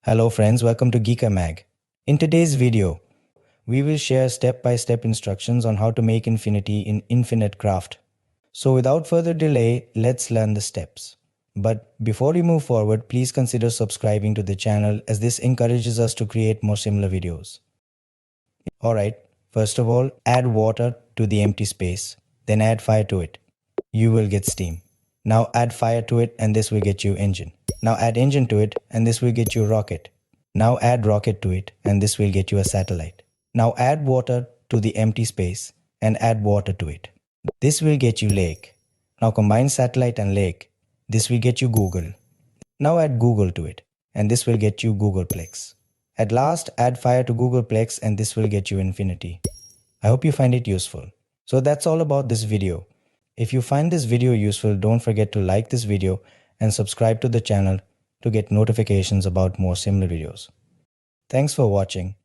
Hello friends, welcome to GEEKERMAG. In today's video, we will share step-by-step instructions on how to make Infnity in Infinite Craft. So without further delay, let's learn the steps. But before we move forward, please consider subscribing to the channel as this encourages us to create more similar videos. Alright, first of all, add water to the empty space, then add fire to it. You will get steam. Now add fire to it and this will get you engine. Now add engine to it and this will get you rocket. Now add rocket to it and this will get you a satellite. Now add water to the empty space and add water to it. This will get you lake. Now combine satellite and lake. This will get you Google. Now add Google to it and this will get you Googleplex. At last add fire to Googleplex and this will get you Infnity. I hope you find it useful. So that's all about this video. If you find this video useful, don't forget to like this video and subscribe to the channel to get notifications about more similar videos. Thanks for watching.